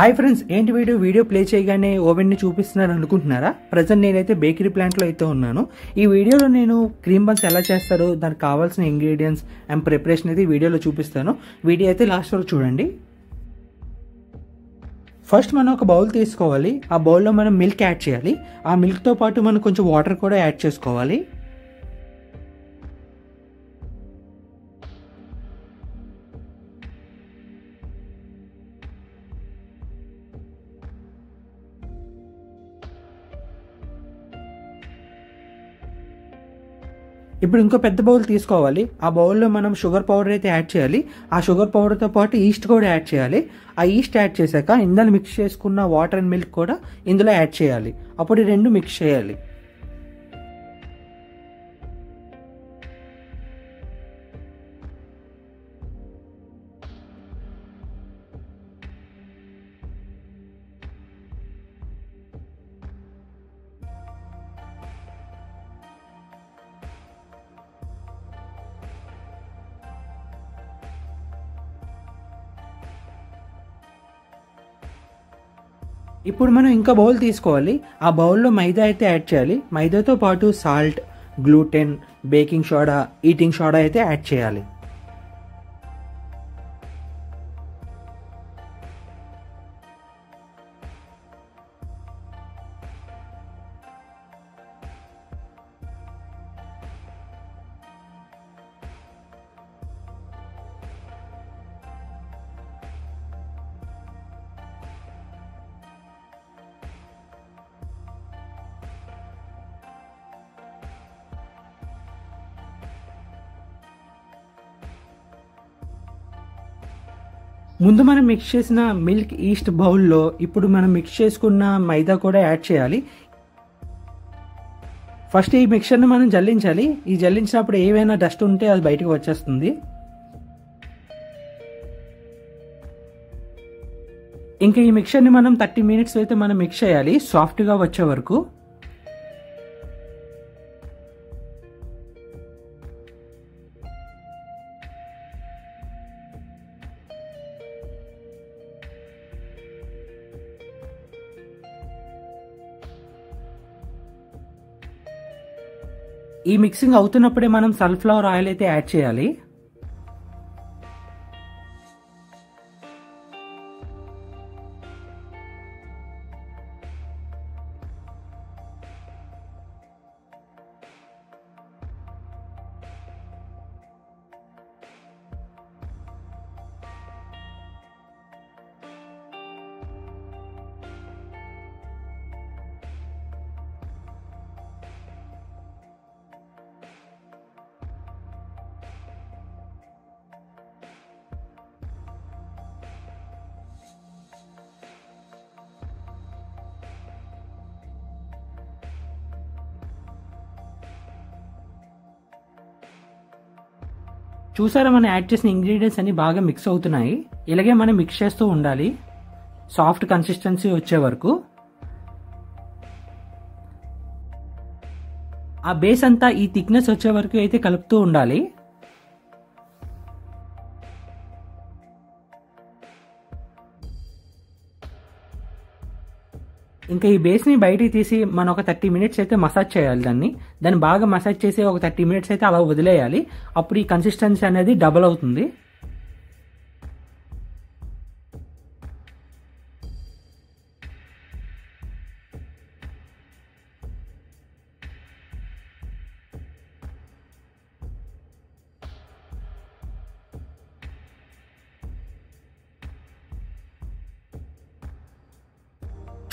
Hi friends, ఏంటి video play చేయగానే ఓవెన్ని చూపిస్తున్నాను అనుకుంటున్నారా? ప్రజెంట్ నేనైతే బేకరీ ప్లాంట్లో అయితే ఉన్నాను. ఈ వీడియోలో నేను క్రీమ్ బన్స్ ఎలా చేస్తారో దానికి కావాల్సిన ఇంగ్రీడియంట్స్ అండ్ ప్రిపరేషన్ అయితే ఈ వీడియోలో చూపిస్తాను. వీడియో అయితే లాస్ట్ వరకు చూడండి. ఫస్ట్ మనం ఒక బౌల్ తీసుకోవాలి. ఆ బౌల్లో మనం మిల్క్ యాడ్ చేయాలి. ఆ మిల్క్తో పాటు మనం కొంచెం వాటర్ కూడా యాడ్ చేసుకోవాలి. ఇప్పుడు ఇంకో పెద్ద బౌల్ తీసుకోవాలి. ఆ బౌల్లో మనం షుగర్ పౌడర్ అయితే యాడ్ చేయాలి. ఆ షుగర్ పౌడర్తో పాటు ఈస్ట్ కూడా యాడ్ చేయాలి. ఆ ఈస్ట్ యాడ్ చేశాక ఇందులో మిక్స్ చేసుకున్న వాటర్ అండ్ మిల్క్ కూడా ఇందులో యాడ్ చేయాలి. అప్పుడు ఈ రెండు మిక్స్ చేయాలి. ఇప్పుడు మనం ఇంకా బౌల్ తీసుకోవాలి. ఆ బౌల్లో మైదా అయితే యాడ్ చేయాలి. మైదాతో పాటు salt, gluten, baking soda, eating soda అయితే యాడ్ చేయాలి. ముందు మనం మిక్స్ చేసిన మిల్క్ ఈస్ట్ బౌల్లో ఇప్పుడు మనం మిక్స్ చేసుకున్న మైదా కూడా యాడ్ చేయాలి. ఫస్ట్ ఈ మిక్చర్ని మనం జల్లించాలి. ఈ జల్లించినప్పుడు ఏవైనా డస్ట్ ఉంటే అది బయటకు వచ్చేస్తుంది. ఇంకా ఈ మిక్చర్ని మనం 30 మినిట్స్ అయితే మనం మిక్స్ చేయాలి సాఫ్ట్గా వచ్చే వరకు. ఈ మిక్సింగ్ అవుతున్నప్పుడే మనం సన్ఫ్లవర్ ఆయిల్ అయితే యాడ్ చేయాలి. చూసారా, మనం యాడ్ చేసిన ఇంగ్రీడియంట్స్ అన్ని బాగా మిక్స్ అవుతున్నాయి. ఇలాగే మనం మిక్స్ చేస్తూ ఉండాలి సాఫ్ట్ కన్సిస్టెన్సీ వచ్చే వరకు. ఆ బేస్ అంతా ఈ థిక్నెస్ వచ్చే వరకు అయితే కలుపుతూ ఉండాలి. ఇంకా ఈ బేస్ని బయటికి తీసి మనం ఒక 30 మినిట్స్ అయితే మసాజ్ చేయాలి. దాన్ని బాగా మసాజ్ చేసి ఒక 30 మినిట్స్ అయితే అలా వదిలేయాలి. అప్పుడు ఈ కన్సిస్టెన్సీ అనేది డబుల్ అవుతుంది.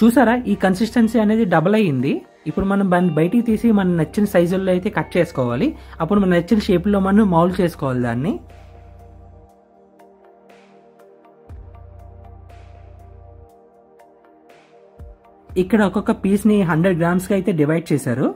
చూసారా, ఈ కన్సిస్టెన్సీ అనేది డబుల్ అయ్యింది. ఇప్పుడు మనం బయటికి తీసి మన నచ్చిన సైజుల్లో అయితే కట్ చేసుకోవాలి. అప్పుడు మన నచ్చిన షేప్లో మనం మౌల్డ్ చేసుకోవాలి దాన్ని. ఇక్కడ ఒక్కొక్క పీస్ని 100 గ్రామ్స్కి అయితే డివైడ్ చేశారు.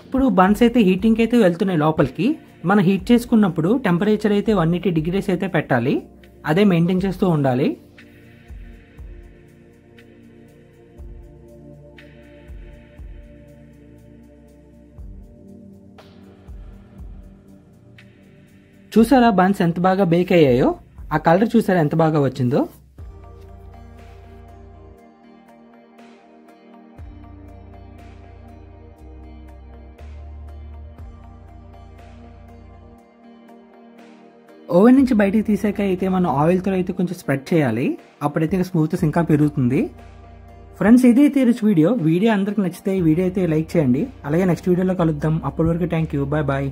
ఇప్పుడు బన్స్ అయితే హీటింగ్ అయితే వెళ్తున్నాయి లోపలికి. మనం హీట్ చేసుకున్నప్పుడు టెంపరేచర్ అయితే 180 degrees అయితే పెట్టాలి, అదే మెయింటైన్ చేస్తూ ఉండాలి. చూసారా బన్స్ ఎంత బాగా బేక్ అయ్యాయో, ఆ కలర్ చూసారా ఎంత బాగా వచ్చిందో. ఓవెన్ నుంచి బయటికి తీసాక అయితే మనం ఆయిల్తో అయితే కొంచెం స్ప్రెడ్ చేయాలి, అప్పుడైతే స్మూత్నెస్ ఇంకా పెరుగుతుంది. ఫ్రెండ్స్, ఇదైతే ఈరోజు వీడియో అందరికి నచ్చితే ఈ వీడియో అయితే లైక్ చేయండి. అలాగే నెక్స్ట్ వీడియోలో కలుద్దాం. అప్పటి వరకు థ్యాంక్ యూ, బాయ్ బాయ్.